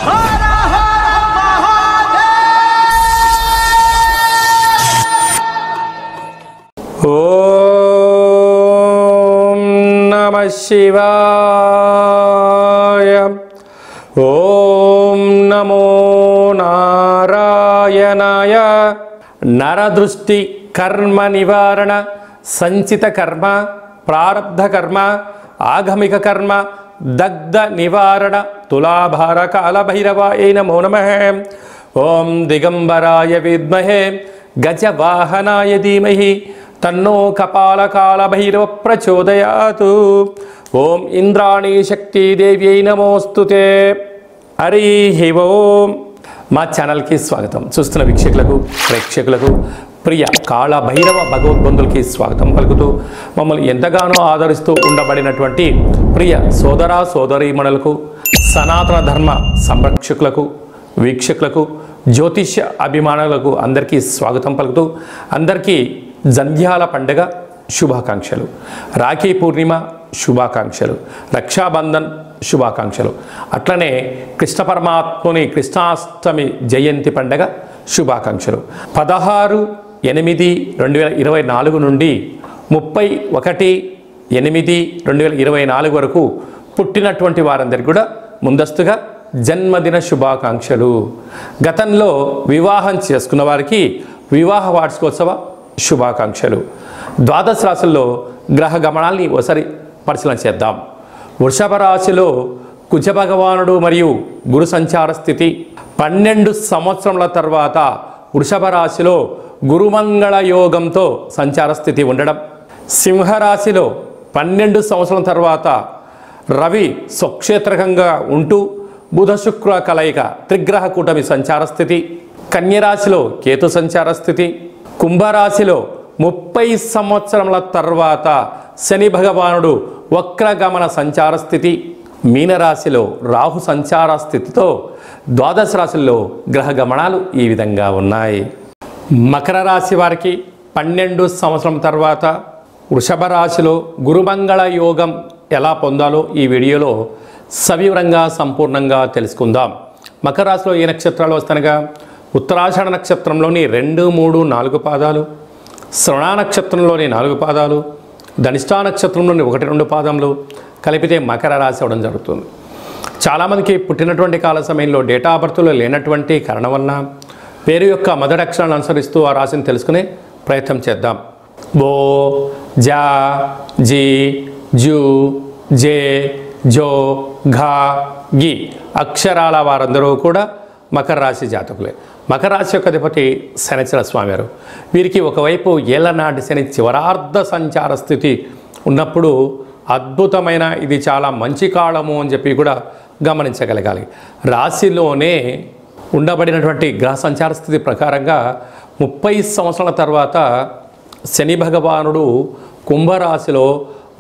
ఓం నమః శివాయ. ఓం నమో నారాయణాయ. నరదృష్టి కర్మ నివారణ, సంచిత కర్మ, ప్రారబ్ధ కర్మ, ఆగమిక కర్మ, దగ్ధ నివారణ, తులాభార కాలభైరవాయ నమో నమః. ఓం దిగంబరాయ విద్మహే గజవాహనాయ ధీమహి తన్నో కపాలకాలభైరవ ప్రచోదయాతు. ఓం ఇంద్రాణీ శక్తిదేవ్యై నమోస్తుతే. హరి ఓం. మా ఛానల్కి స్వాగతం. చూస్తున్న వీక్షకులకు, ప్రేక్షకులకు, ప్రియ కాళభైరవ భగవద్బంధులకి స్వాగతం పలుకుతూ మమ్మల్ని ఎంతగానో ఆదరిస్తూ ఉండబడినటువంటి ప్రియ సోదర సోదరీమణులకు, సనాతన ధర్మ సంరక్షకులకు, వీక్షకులకు, జ్యోతిష్య అభిమానులకు అందరికీ స్వాగతం పలుకుతూ అందరికీ జంధ్యాల పండుగ శుభాకాంక్షలు, రాఖీ పూర్ణిమ శుభాకాంక్షలు, రక్షాబంధన్ శుభాకాంక్షలు, అట్లనే కృష్ణ పరమాత్ముని కృష్ణాష్టమి జయంతి పండుగ శుభాకాంక్షలు. 16/8/2024 నుండి 31/8/2024 వరకు పుట్టినటువంటి వారందరికీ కూడా ముందస్తుగా జన్మదిన శుభాకాంక్షలు. గతంలో వివాహం చేసుకున్న వారికి వివాహ వార్షికోత్సవ శుభాకాంక్షలు. ద్వాదశ రాశుల్లో గ్రహ గమనాల్ని ఒకసారి పరిశీలన చేద్దాం. వృషభ రాశిలో కుజ భగవానుడు మరియు గురు సంచార స్థితి. 12 సంవత్సరముల తర్వాత వృషభ రాశిలో గురుమంగళ యోగంతో సంచార స్థితి ఉండడం. సింహరాశిలో 12 సంవత్సరాల తర్వాత రవి స్వక్షేత్రకంగా ఉంటూ బుధ శుక్ర కలయిక త్రిగ్రహ కూటమి సంచార స్థితి. కన్యరాశిలో కేతు సంచార స్థితి. కుంభరాశిలో 30 సంవత్సరముల తర్వాత శని భగవానుడు వక్రగమన సంచార స్థితి. మీనరాశిలో రాహు సంచార స్థితితో ద్వాదశ రాశుల్లో గ్రహ గమనాలు ఈ విధంగా ఉన్నాయి. మకర రాశి వారికి 12 సంవత్సరం తర్వాత వృషభ రాశిలో గురుమంగళ యోగం ఎలా పొందాలో ఈ వీడియోలో సవివరంగా సంపూర్ణంగా తెలుసుకుందాం. మకర రాశిలో ఏ నక్షత్రాలు వస్తానగా ఉత్తరాషాఢ నక్షత్రంలోని 2, 3, 4 పాదాలు, శ్రవణ నక్షత్రంలోని 4 పాదాలు, ధనిష్టా నక్షత్రంలోని 1, 2 పాదములు కలిపితే మకర రాశి అవడం జరుగుతుంది. చాలామందికి పుట్టినటువంటి కాల సమయంలో డేటా ఆఫ్ బర్త్లో లేనటువంటి కారణం వలన పేరు యొక్క మొదటి అక్షరాలను అనుసరిస్తూ ఆ రాశిని తెలుసుకునే ప్రయత్నం చేద్దాం. బో, జా, జీ, జూ, జే, జో, ఘా, గి అక్షరాల వారందరూ కూడా మకర రాశి జాతకులే. మకర రాశి యొక్క అధిపతి శనిచర స్వామివారు. వీరికి ఒకవైపు ఏళ్లనాటి శని చివరార్ధ సంచార స్థితి ఉన్నప్పుడు అద్భుతమైన ఇది చాలా మంచి కాలము అని చెప్పి కూడా గమనించగలగాలి. రాశిలోనే ఉండబడినటువంటి గ్రహ సంచార స్థితి ప్రకారంగా 30 సంవత్సరాల తర్వాత శని భగవానుడు కుంభరాశిలో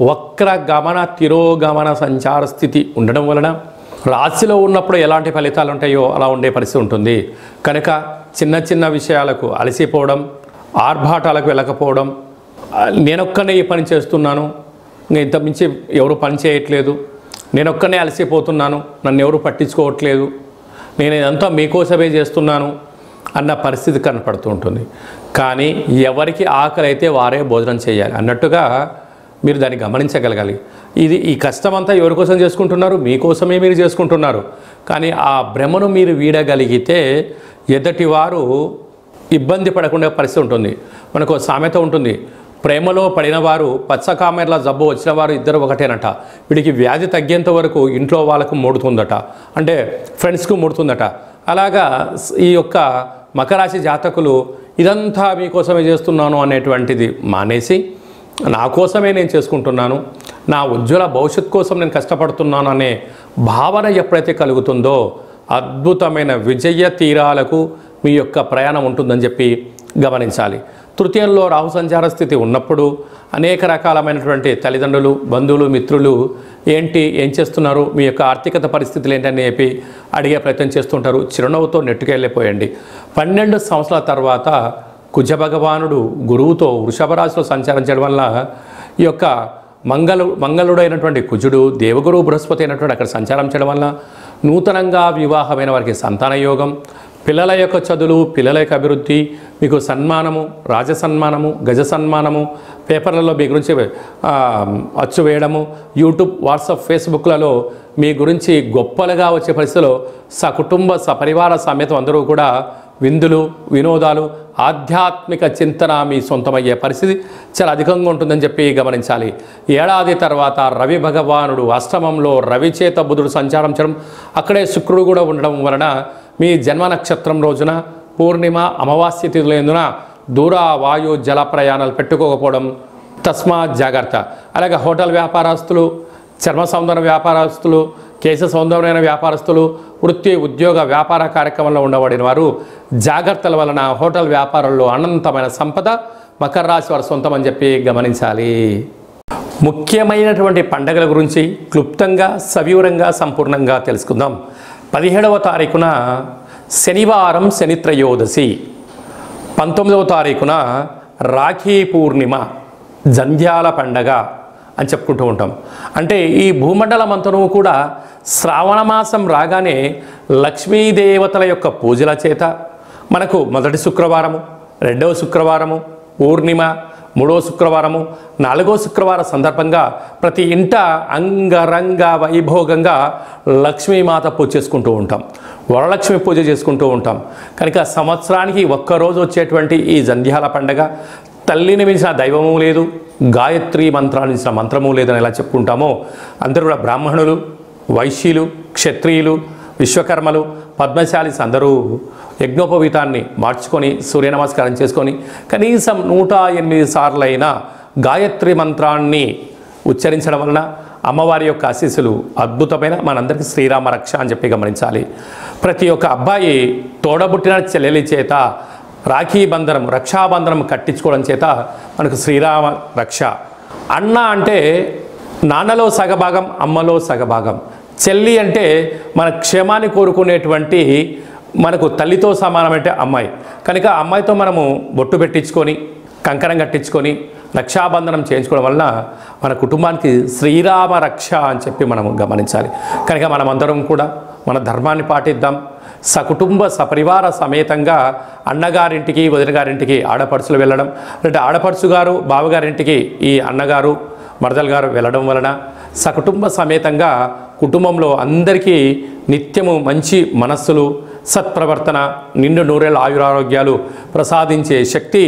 వక్ర గమన తిరోగమన సంచార స్థితి ఉండడం వలన రాశిలో ఉన్నప్పుడు ఎలాంటి ఫలితాలు ఉంటాయో అలా ఉండే పరిస్థితి ఉంటుంది. కనుక చిన్న చిన్న విషయాలకు అలసిపోవడం, ఆర్భాటాలకు వెళ్ళకపోవడం, నేనొక్కనే ఈ పని చేస్తున్నాను, ఇంత మించి ఎవరు పని చేయట్లేదు, నేనొక్కనే అలసిపోతున్నాను, నన్ను ఎవరు పట్టించుకోవట్లేదు, నేను ఇదంతా మీకోసమే చేస్తున్నాను అన్న పరిస్థితి కనపడుతూ ఉంటుంది. కానీ ఎవరికి ఆకలి అయితే వారే భోజనం చేయాలి అన్నట్టుగా మీరు దాన్ని గమనించగలగాలి. ఈ కష్టమంతా ఎవరి కోసం చేసుకుంటున్నారు? మీకోసమే మీరు చేసుకుంటున్నారు. కానీ ఆ భ్రమను మీరు వీడగలిగితే ఎదుటి వారు ఇబ్బంది పడకుండా పరిస్థితి ఉంటుంది. మనకు సామెత ఉంటుంది, ప్రేమలో పడిన వారు పచ్చకామెర్ల జబ్బు వచ్చిన వారు ఇద్దరు ఒకటేనట. వీడికి వ్యాధి తగ్గేంత వరకు ఇంట్లో వాళ్ళకు ముడుతుందట, అంటే ఫ్రెండ్స్కు ముడుతుందట. అలాగా ఈ యొక్క మకరాశి జాతకులు ఇదంతా మీకోసమే చేస్తున్నాను అనేటువంటిది మానేసి నా కోసమే నేను చేసుకుంటున్నాను, నా ఉజ్వల భవిష్యత్ కోసం నేను కష్టపడుతున్నాను అనే భావన ఎప్పుడైతే కలుగుతుందో అద్భుతమైన విజయ తీరాలకు మీ యొక్క ప్రయాణం ఉంటుందని చెప్పి గమనించాలి. తృతీయంలో రాహు సంచార స్థితి ఉన్నప్పుడు అనేక రకాలమైనటువంటి తల్లిదండ్రులు, బంధువులు, మిత్రులు ఏం చేస్తున్నారు, మీ యొక్క ఆర్థికత పరిస్థితులు ఏంటని చెప్పి అడిగే ప్రయత్నం చేస్తుంటారు. చిరునవ్వుతో నెట్టుకెళ్ళిపోయండి. 12 సంవత్సరాల తర్వాత కుజ భగవానుడు గురువుతో వృషభ రాశిలో సంచరించడం వల్ల ఈ యొక్క మంగళుడైనటువంటి కుజుడు దేవగురు బృహస్పతి అయినటువంటి అక్కడ సంచారం చేయడం వల్ల నూతనంగా వివాహమైన వారికి సంతాన యోగం, పిల్లల యొక్క చదువులు, పిల్లల యొక్క అభివృద్ధి, మీకు సన్మానము, రాజ సన్మానము, గజ సన్మానము, పేపర్లలో మీ గురించి అచ్చు వేయడము, యూట్యూబ్, వాట్సాప్, ఫేస్బుక్లలో మీ గురించి గొప్పలుగా వచ్చే పరిస్థితిలో సకుటుంబ సపరివార సమేతం అందరూ కూడా విందులు, వినోదాలు, ఆధ్యాత్మిక చింతన మీ సొంతమయ్యే పరిస్థితి చాలా అధికంగా ఉంటుందని చెప్పి గమనించాలి. ఏడాది తర్వాత రవి భగవానుడు అష్టమంలో రవి చేత బుధుడు సంచారం చేయడం, అక్కడే శుక్రుడు కూడా ఉండడం వలన మీ జన్మ నక్షత్రం రోజున పూర్ణిమ, అమావాస్య తిథులందున దూర వాయు జల ప్రయాణాలు పెట్టుకోకపోవడం తస్మాత్ జాగ్రత్త. అలాగే హోటల్ వ్యాపారస్తులు, చర్మ సౌందర్య వ్యాపారస్తులు, కేశ సౌందర్యమైన వ్యాపారస్తులు, వృత్తి, ఉద్యోగ, వ్యాపార కార్యక్రమంలో ఉండబడిన వారు జాగ్రత్తల వలన హోటల్ వ్యాపారంలో అనంతమైన సంపద మకర రాశి వారు సొంతమని చెప్పి గమనించాలి. ముఖ్యమైనటువంటి పండగల గురించి క్లుప్తంగా, సవివరంగా, సంపూర్ణంగా తెలుసుకుందాం. 17వ తారీఖున శనివారం శని త్రయోదశి, 19వ తారీఖున రాఖీ పూర్ణిమ, జంధ్యాల పండగ అని చెప్పుకుంటూ ఉంటాం. అంటే ఈ భూమండలం అంతను కూడా శ్రావణ మాసం రాగానే లక్ష్మీదేవతల యొక్క పూజల చేత మనకు మొదటి శుక్రవారము, రెండవ శుక్రవారము, పూర్ణిమ, మూడవ శుక్రవారము, నాలుగో శుక్రవారం సందర్భంగా ప్రతి ఇంట అంగరంగ వైభోగంగా లక్ష్మీమాత పూజ చేసుకుంటూ ఉంటాం, వరలక్ష్మి పూజ చేసుకుంటూ ఉంటాం. కనుక సంవత్సరానికి ఒక్కరోజు వచ్చేటువంటి ఈ జంధ్యాల పండగ తల్లిని మించిన దైవము లేదు, గాయత్రి మంత్రాన్ని మించిన మంత్రము లేదని ఎలా చెప్పుకుంటామో అందరూ కూడా బ్రాహ్మణులు, వైశ్యులు, క్షత్రియులు, విశ్వకర్మలు, పద్మశాలీస్ అందరూ యజ్ఞోపవీతాన్ని మార్చుకొని సూర్య నమస్కారం చేసుకొని కనీసం 108 సార్లైనా గాయత్రి మంత్రాన్ని ఉచ్చరించడం వలన అమ్మవారి యొక్క ఆశీస్సులు అద్భుతమైన మనందరికీ శ్రీరామ రక్ష అని చెప్పి గమనించాలి. ప్రతి ఒక్క అబ్బాయి తోడబుట్టిన చెల్లెలి చేత రాఖీ బంధనం, రక్షాబంధనం కట్టించుకోవడం చేత మనకు శ్రీరామ రక్ష. అన్న అంటే నాన్నలో సగభాగం, అమ్మలో సగభాగం. చెల్లి అంటే మన క్షేమాన్ని కోరుకునేటువంటి మనకు తల్లితో సమానమంటే అమ్మాయి. కనుక అమ్మాయితో మనము బొట్టు పెట్టించుకొని, కంకణం కట్టించుకొని, రక్షాబంధనం చేయించుకోవడం వలన మన కుటుంబానికి శ్రీరామ రక్ష అని చెప్పి మనము గమనించాలి. కనుక మనమందరం కూడా మన ధర్మాన్ని పాటిద్దాం. సకుటుంబ సపరివార సమేతంగా అన్నగారింటికి, వదిన గారింటికి ఆడపడుచులు వెళ్ళడం, అంటే ఆడపడుచు గారు బావగారింటికి ఈ అన్నగారు, మరదలు గారు వెళ్ళడం వలన సకుటుంబ సమేతంగా కుటుంబంలో అందరికీ నిత్యము మంచి మనస్సులు, సత్ప్రవర్తన, నిండు నూరేళ్ళ ఆయురారోగ్యాలు ప్రసాదించే శక్తి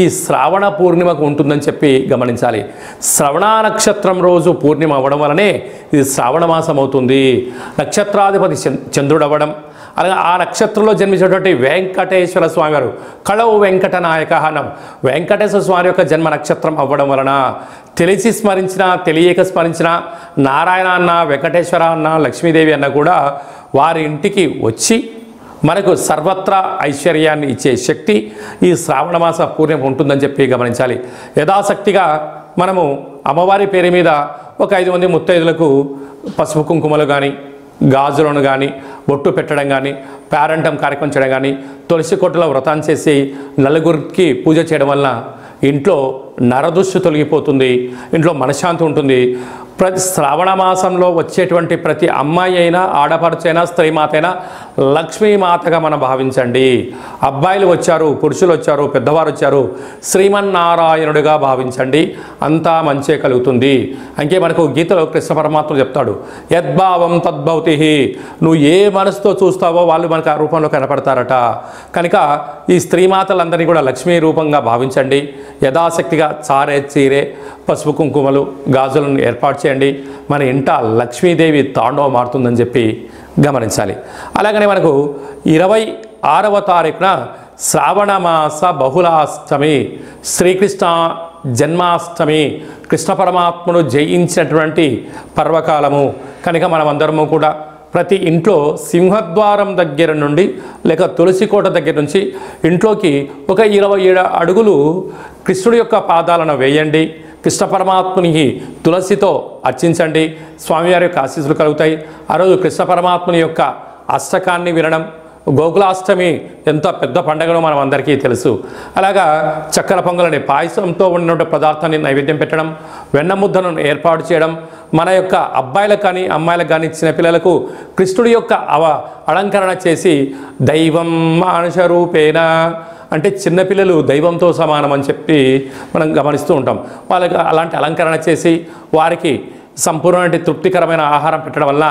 ఈ శ్రావణ పూర్ణిమకు ఉంటుందని చెప్పి గమనించాలి. శ్రవణ నక్షత్రం రోజు పూర్ణిమ అవ్వడం వలనే ఇది శ్రావణ మాసం అవుతుంది. నక్షత్రాధిపతి చంద్రుడు అవ్వడం, అలాగే ఆ నక్షత్రంలో జన్మించినటువంటి వెంకటేశ్వర స్వామి వారు కళవు వెంకట నాయక అన్నం వెంకటేశ్వర స్వామి యొక్క జన్మ నక్షత్రం అవ్వడం వలన తెలిసి స్మరించిన, తెలియక స్మరించిన నారాయణ అన్న, వెంకటేశ్వర అన్న, లక్ష్మీదేవి అన్న కూడా వారి ఇంటికి వచ్చి మనకు సర్వత్రా ఐశ్వర్యాన్ని ఇచ్చే శక్తి ఈ శ్రావణ మాస పూర్ణిమ ఉంటుందని చెప్పి గమనించాలి. యథాశక్తిగా మనము అమ్మవారి పేరు మీద ఒక 5 మంది ముత్తైదులకు పసుపు కుంకుమలు కానీ, గాజులను కానీ, బొట్టు పెట్టడం కానీ, పేరంటం కార్యక్రమం చేయడం కానీ, తులసి కొట్టలో వ్రతం చేసి నలుగురికి పూజ చేయడం వలన ఇంట్లో నరదృష్టి తొలగిపోతుంది, ఇంట్లో మనశ్శాంతి ఉంటుంది. ప్రతి శ్రావణ మాసంలో వచ్చేటువంటి ప్రతి అమ్మాయి అయినా, ఆడపడుచైనా, స్త్రీమాత అయినా లక్ష్మీమాతగా మనం భావించండి. అబ్బాయిలు వచ్చారు, పురుషులు వచ్చారు, పెద్దవారు వచ్చారు, శ్రీమన్నారాయణుడిగా భావించండి. అంతా మంచే కలుగుతుంది. అంకే మనకు గీతలో కృష్ణ పరమాత్మ చెప్తాడు, యద్భావం తద్భవతి. నువ్వు ఏ మనసుతో చూస్తావో వాళ్ళు మనకు ఆ రూపంలో కనపడతారట. కనుక ఈ స్త్రీమాతలందరినీ కూడా లక్ష్మీ రూపంగా భావించండి. యథాశక్తిగా చారే, చీరే, పసుపు కుంకుమలు, గాజులను ఏర్పాటు చేయండి. మన ఇంట లక్ష్మీదేవి తాండవం మారుతుందని చెప్పి గమనించాలి. అలాగనే మనకు 26వ తారీఖున శ్రావణ మాస బహుళాష్టమి, శ్రీకృష్ణ జన్మాష్టమి, కృష్ణ పరమాత్మను జయించినటువంటి పర్వకాలము. కనుక మనమందరము కూడా ప్రతి ఇంట్లో సింహద్వారం దగ్గర నుండి లేక తులసి కోట దగ్గర నుంచి ఇంట్లోకి ఒక 27 అడుగులు కృష్ణుడి యొక్క పాదాలను వేయండి. కృష్ణ పరమాత్మునికి తులసితో అర్చించండి. స్వామివారి యొక్క ఆశీస్సులు కలుగుతాయి. ఆ రోజు కృష్ణ పరమాత్ముని యొక్క అష్టకాన్ని వినడం, గోకులాష్టమి ఎంత పెద్ద పండుగనో మనం అందరికీ తెలుసు. అలాగా చక్కెర పొంగలని పాయసంతో ఉన్న పదార్థాన్ని నైవేద్యం పెట్టడం, వెన్న ముద్దను ఏర్పాటు చేయడం, మన యొక్క అబ్బాయిలకు కానీ అమ్మాయిలకు కానీ చిన్నపిల్లలకు కృష్ణుడి యొక్క అలంకరణ చేసి దైవం మానుష రూపేణ అంటే చిన్నపిల్లలు దైవంతో సమానం అని చెప్పి మనం గమనిస్తూ ఉంటాం. వాళ్ళకి అలాంటి అలంకరణ చేసి వారికి సంపూర్ణ తృప్తికరమైన ఆహారం పెట్టడం వల్ల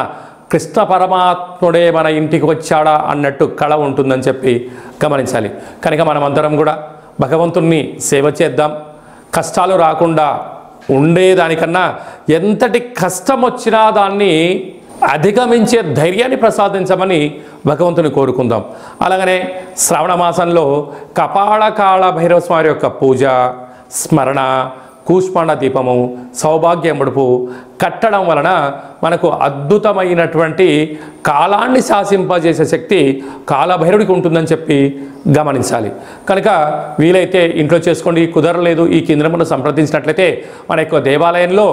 కృష్ణ పరమాత్ముడే మన ఇంటికి వచ్చాడా అన్నట్టు కళ ఉంటుందని చెప్పి గమనించాలి. కనుక మనమందరం కూడా భగవంతుణ్ణి సేవ చేద్దాం. కష్టాలు రాకుండా ఉండేదానికన్నా ఎంతటి కష్టం వచ్చినా దాన్ని అధిగమించే ధైర్యాన్ని ప్రసాదించమని భగవంతుని కోరుకుందాం. అలాగనే శ్రావణ మాసంలో కపాళకాళ భైరవ స్వామి యొక్క పూజ, స్మరణ, కూష్మాండ దీపము, సౌభాగ్య ముడుపు కట్టడం వలన మనకు అద్భుతమైనటువంటి కాలాన్ని శాసింపజేసే శక్తి కాలభైరుడికి ఉంటుందని చెప్పి గమనించాలి. కనుక వీలైతే ఇంట్లో చేసుకోండి, కుదరలేదు ఈ కేంద్రమును సంప్రదించినట్లయితే మన యొక్క దేవాలయంలో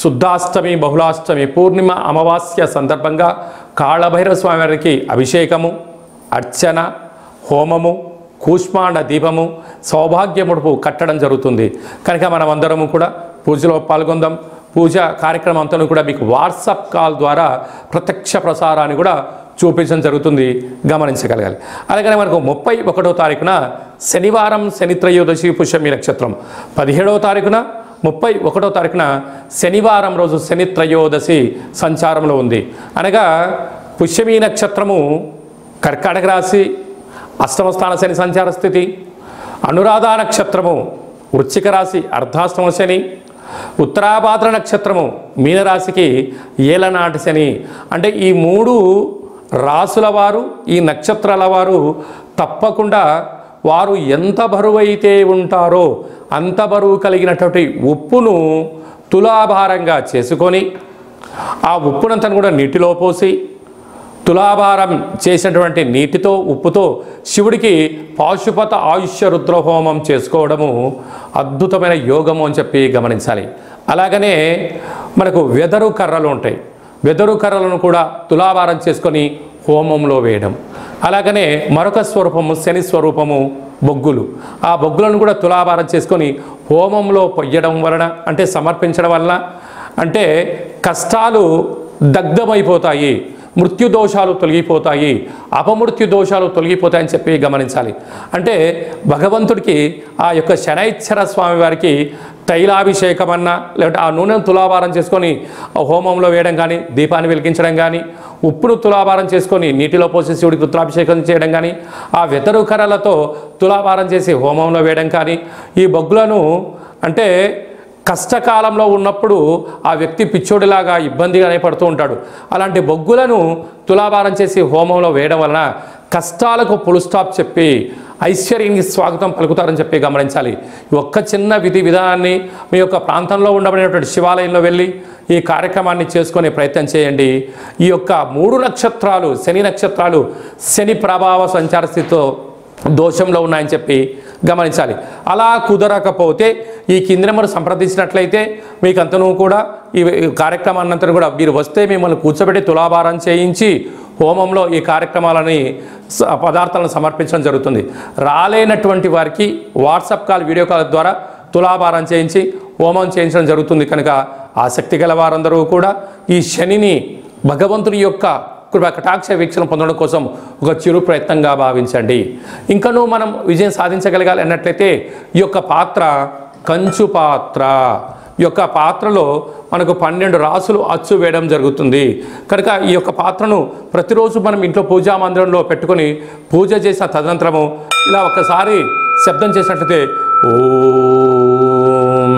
శుద్ధాష్టమి, బహుళాష్టమి, పూర్ణిమ, అమావాస్య సందర్భంగా కాళభైరవ స్వామి వారికి అభిషేకము, అర్చన, హోమము, కూష్మాండ దీపము, సౌభాగ్య ముడుపు కట్టడం జరుగుతుంది. కనుక మనం అందరము కూడా పూజలో పాల్గొందాం. పూజ కార్యక్రమం అంతా కూడా మీకు వాట్సాప్ కాల్ ద్వారా ప్రత్యక్ష ప్రసారాన్ని కూడా చూపించడం జరుగుతుంది, గమనించగలగాలి. అలాగనే మనకు 31వ తారీఖున శనివారం శని త్రయోదశి పుష్యమి నక్షత్రం, 17వ తారీఖున 31వ తారీఖున శనివారం రోజు శని త్రయోదశి సంచారంలో ఉంది. అనగా పుష్యమి నక్షత్రము కర్కాటక రాశి, అష్టమ స్థాన శని సంచార స్థితి, అనురాధ నక్షత్రము వృశ్చిక రాశి అర్ధాష్టమ శని, ఉత్తరాభాద్ర నక్షత్రము మీనరాశికి ఏలనాటి శని. అంటే ఈ 3 రాసుల వారు, ఈ నక్షత్రాల వారు తప్పకుండా వారు ఎంత బరువు అయితే ఉంటారో అంత బరువు కలిగినటువంటి ఉప్పును తులాభారంగా చేసుకొని ఆ ఉప్పునంతను కూడా నీటిలో పోసి తులాభారం చేసినటువంటి నీటితో ఉప్పుతో శివుడికి పాశుపత ఆయుష్య రుద్రహోమం చేసుకోవడము అద్భుతమైన యోగము అని చెప్పి గమనించాలి. అలాగనే మనకు వెదరు కర్రలు ఉంటాయి, వెదరు కర్రలను కూడా తులాభారం చేసుకొని హోమంలో వేయడం. అలాగనే మరొక స్వరూపము శని స్వరూపము బొగ్గులు, ఆ బొగ్గులను కూడా తులాభారం చేసుకొని హోమంలో పొయ్యడం వలన అంటే సమర్పించడం వలన అంటే కష్టాలు దగ్ధమైపోతాయి, మృత్యు దోషాలు తొలగిపోతాయి, అపమృత్యు దోషాలు తొలగిపోతాయని చెప్పి గమనించాలి. అంటే భగవంతుడికి ఆ యొక్క శనైశ్వర స్వామి వారికి తైలాభిషేకం అన్నా లేకపోతే ఆ నూనెను తులాభారం చేసుకొని హోమంలో వేయడం కానీ, దీపాన్ని వెలిగించడం కానీ, ఉప్పును తులాభారం చేసుకొని నీటిలో పోసి శివుడికి రుద్రాభిషేకం చేయడం కానీ, ఆ వెతరు కర్రలతో తులాభారం చేసి హోమంలో వేయడం కానీ, ఈ బొగ్గులను అంటే కష్టకాలంలో ఉన్నప్పుడు ఆ వ్యక్తి పిచ్చోడిలాగా ఇబ్బందిగానే పడుతూ ఉంటాడు. అలాంటి బొగ్గులను తులాభారం చేసి హోమంలో వేయడం వలన కష్టాలకు ఫుల్ స్టాప్ చెప్పి ఐశ్వర్యానికి స్వాగతం పలుకుతారని చెప్పి గమనించాలి. ఒక్క చిన్న విధి విధానాన్ని మీ యొక్క ప్రాంతంలో ఉండబడినటువంటి శివాలయంలో వెళ్ళి ఈ కార్యక్రమాన్ని చేసుకునే ప్రయత్నం చేయండి. ఈ యొక్క 3 నక్షత్రాలు శని నక్షత్రాలు శని ప్రభావ సంచార స్థితితో దోషంలో ఉన్నాయని చెప్పి గమనించాలి. అలా కుదరకపోతే ఈ కింది నెంబర్ సంప్రదించినట్లయితే మీకంతను కూడా ఈ కార్యక్రమాన్నంతా కూడా మీరు వస్తే మిమ్మల్ని కూర్చోబెట్టి తులాభారం చేయించి హోమంలో ఈ కార్యక్రమాలని పదార్థాలను సమర్పించడం జరుగుతుంది. రాలేనటువంటి వారికి వాట్సాప్ కాల్, వీడియో కాల్ ద్వారా తులాభారం చేయించి హోమం చేయించడం జరుగుతుంది. కనుక ఆసక్తి గల వారందరూ కూడా ఈ శనిని భగవంతుని యొక్క కృపా కటాక్ష వీక్షణ పొందడం కోసం ఒక చిరు ప్రయత్నంగా భావించండి. ఇంకనూ మనం విజయం సాధించగలగాలి అన్నట్లయితే ఈ యొక్క పాత్ర కంచు పాత్ర, ఈ యొక్క పాత్రలో మనకు 12 రాసులు అచ్చు వేయడం జరుగుతుంది. కనుక ఈ యొక్క పాత్రను ప్రతిరోజు మనం ఇంట్లో పూజా మందిరంలో పెట్టుకొని పూజ చేసిన తదనంతరము ఇలా ఒక్కసారి శబ్దం చేసినట్లయితే ఓం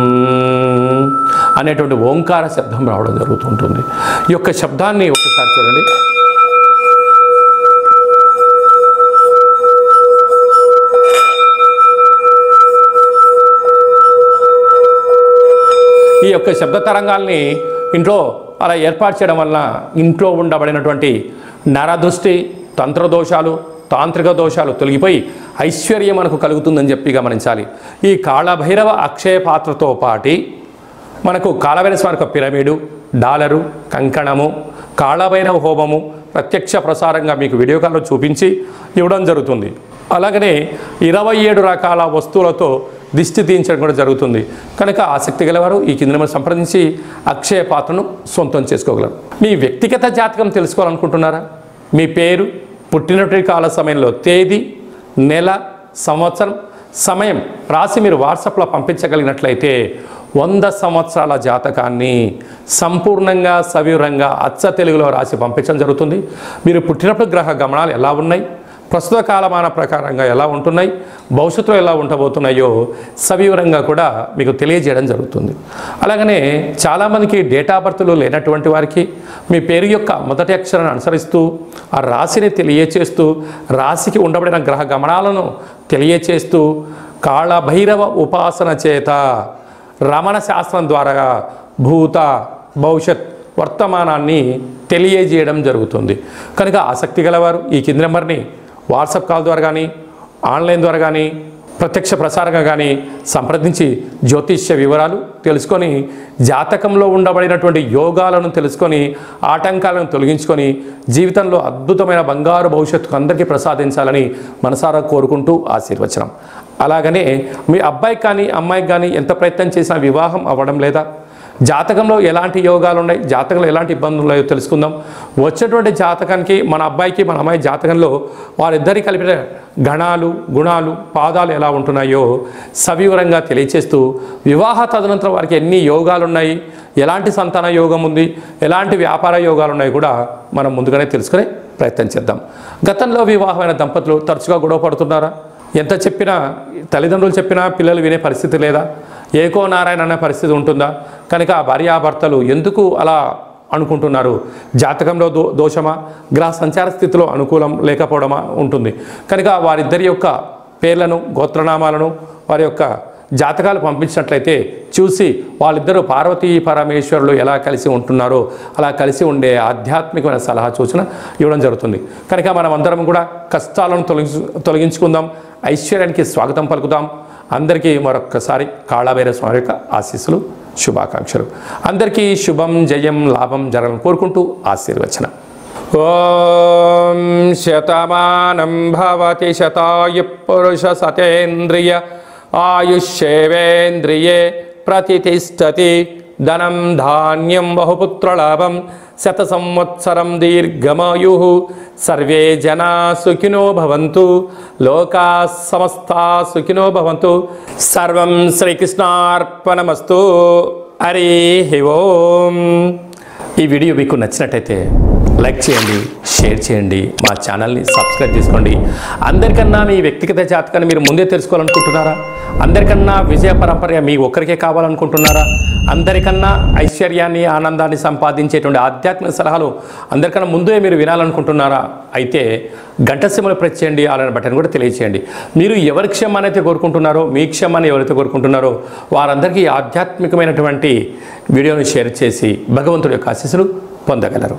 అనేటువంటి ఓంకార శబ్దం రావడం జరుగుతుంటుంది. ఈ యొక్క శబ్దాన్ని ఒకసారి చూడండి. ఈ యొక్క శబ్ద తరంగాల్ని ఇంట్లో అలా ఏర్పాటు చేయడం వలన ఇంట్లో ఉండబడినటువంటి నరదృష్టి, తంత్రదోషాలు, తాంత్రిక దోషాలు తొలగిపోయి ఐశ్వర్యం మనకు కలుగుతుందని చెప్పి గమనించాలి. ఈ కాళభైరవ అక్షయ పాత్రతో పాటి మనకు కాళభైరవ స్వామి యొక్క పిరమిడు, డాలరు, కంకణము, కాళభైరవ హోమము ప్రత్యక్ష ప్రసారంగా మీకు వీడియో కాల్లో చూపించి ఇవ్వడం జరుగుతుంది. అలాగనే 27 రకాల వస్తువులతో దిష్టి తీయించడం కూడా జరుగుతుంది. కనుక ఆసక్తి గలవారు ఈ కింద నెంబర్ సంప్రదించి అక్షయ పాత్రను సొంతం చేసుకోగలరు. మీ వ్యక్తిగత జాతకం తెలుసుకోవాలనుకుంటున్నారా? మీ పేరు, పుట్టినటువంటి కాల సమయంలో తేదీ, నెల, సంవత్సరం, సమయం రాసి మీరు వాట్సాప్లో పంపించగలిగినట్లయితే 100 సంవత్సరాల జాతకాన్ని సంపూర్ణంగా సవివరంగా అచ్చ తెలుగులో రాసి పంపించడం జరుగుతుంది. మీరు పుట్టినప్పుడు గ్రహ గమనాలు ఎలా ఉన్నాయి, ప్రస్తుత కాలమాన ప్రకారంగా ఎలా ఉంటున్నాయి, భవిష్యత్తులో ఎలా ఉండబోతున్నాయో సవివరంగా కూడా మీకు తెలియజేయడం జరుగుతుంది. అలాగనే చాలామందికి డేటా బర్త్లు లేనటువంటి వారికి మీ పేరు యొక్క మొదటి అక్షరాన్ని అనుసరిస్తూ ఆ రాశిని తెలియచేస్తూ రాశికి ఉండబడిన గ్రహ గమనాలను తెలియచేస్తూ కాళభైరవ ఉపాసన చేత రమణ శాస్త్రం ద్వారా భూత భవిష్యత్ వర్తమానాన్ని తెలియజేయడం జరుగుతుంది. కనుక ఆసక్తి గలవారు ఈ కింది నెంబర్ని వాట్సాప్ కాల్ ద్వారా కానీ ఆన్లైన్ ద్వారా కానీ ప్రత్యక్ష ప్రసారంగా కానీ సంప్రదించి జ్యోతిష్య వివరాలు తెలుసుకొని జాతకంలో ఉండబడినటువంటి యోగాలను తెలుసుకొని ఆటంకాలను తొలగించుకొని జీవితంలో అద్భుతమైన బంగారు భవిష్యత్తు అందరికీ ప్రసాదించాలని మనసారా కోరుకుంటూ ఆశీర్వచనం. అలాగనే మీ అబ్బాయికి కానీ అమ్మాయికి కానీ ఎంత ప్రయత్నం చేసినా వివాహం అవ్వడం లేదా, జాతకంలో ఎలాంటి యోగాలు ఉన్నాయి, జాతకంలో ఎలాంటి ఇబ్బందులు ఉన్నాయో తెలుసుకుందాం. వచ్చేటువంటి జాతకానికి మన అబ్బాయికి మన అమ్మాయి జాతకంలో వారిద్దరి కలిపిన గణాలు, గుణాలు, పాదాలు ఎలా ఉంటున్నాయో సవివరంగా తెలియచేస్తూ వివాహ తదనంతరం వారికి ఎన్ని యోగాలు ఉన్నాయి, ఎలాంటి సంతాన యోగం ఉంది, ఎలాంటి వ్యాపార యోగాలు ఉన్నాయి కూడా మనం ముందుగానే తెలుసుకునే ప్రయత్నం చేద్దాం. గతంలో వివాహమైన దంపతులు తరచుగా గొడవ పడుతున్నారా? ఎంత చెప్పినా తల్లిదండ్రులు చెప్పినా పిల్లలు వినే పరిస్థితి లేదా? ఏకో నారాయణ అనే పరిస్థితి ఉంటుందా? కనుక భార్యాభర్తలు ఎందుకు అలా అనుకుంటున్నారు? జాతకంలో దోషమా, గ్రహ సంచార స్థితిలో అనుకూలం లేకపోవడమా ఉంటుంది. కనుక వారిద్దరి యొక్క పేర్లను, గోత్రనామాలను, వారి యొక్క జాతకాలు పంపించినట్లయితే చూసి వాళ్ళిద్దరూ పార్వతీ పరమేశ్వరులు ఎలా కలిసి ఉంటున్నారో అలా కలిసి ఉండే ఆధ్యాత్మికమైన సలహా సూచన ఇవ్వడం జరుగుతుంది. కనుక మనం అందరం కూడా కష్టాలను తొలగించుకుందాం, ఐశ్వర్యానికి స్వాగతం పలుకుదాం. అందరికీ మరొక్కసారి కాళభైరవ స్వామి యొక్క ఆశీస్సులు, శుభాకాంక్షలు. అందరికీ శుభం, జయం, లాభం జరగాలని కోరుకుంటూ ఆశీర్వచనం. ఓం శతమానం భవతి శతాయు పురుష సతేంద్రియ ఆయుష్యేవేంద్రియే ప్రతిష్టతి. ధనం ధాన్యం బహుపుత్రలాభం శత సంవత్సరం దీర్ఘమాయు. సర్వే జనా సుఖినో భవంతు, లోకా సమస్తా సుఖినో భవంతు. సర్వం శ్రీకృష్ణార్పణమస్తు. హరి ఓం. ఈ వీడియో మీకు నచ్చినట్టయితే లైక్ చేయండి, షేర్ చేయండి, మా ఛానల్ని సబ్స్క్రైబ్ చేసుకోండి. అందరికన్నా మీ వ్యక్తిగత జాతకాన్ని మీరు ముందే తెలుసుకోవాలనుకుంటున్నారా? అందరికన్నా విజయ పరంపర మీ ఒక్కరికే కావాలనుకుంటున్నారా? అందరికన్నా ఐశ్వర్యాన్ని, ఆనందాన్ని సంపాదించేటువంటి ఆధ్యాత్మిక సలహాలు అందరికన్నా ముందే మీరు వినాలనుకుంటున్నారా? అయితే గంట సింబల్ ప్రెస్ చేయండి, ఆలన బటన్ కూడా తెలియచేయండి. మీరు ఎవరి క్షేమాన్ని అయితే కోరుకుంటున్నారో, మీ క్షేమాన్ని ఎవరైతే కోరుకుంటున్నారో వారందరికీ ఆధ్యాత్మికమైనటువంటి వీడియోని షేర్ చేసి భగవంతుడి యొక్క ఆశీస్సులు పొందగలరు.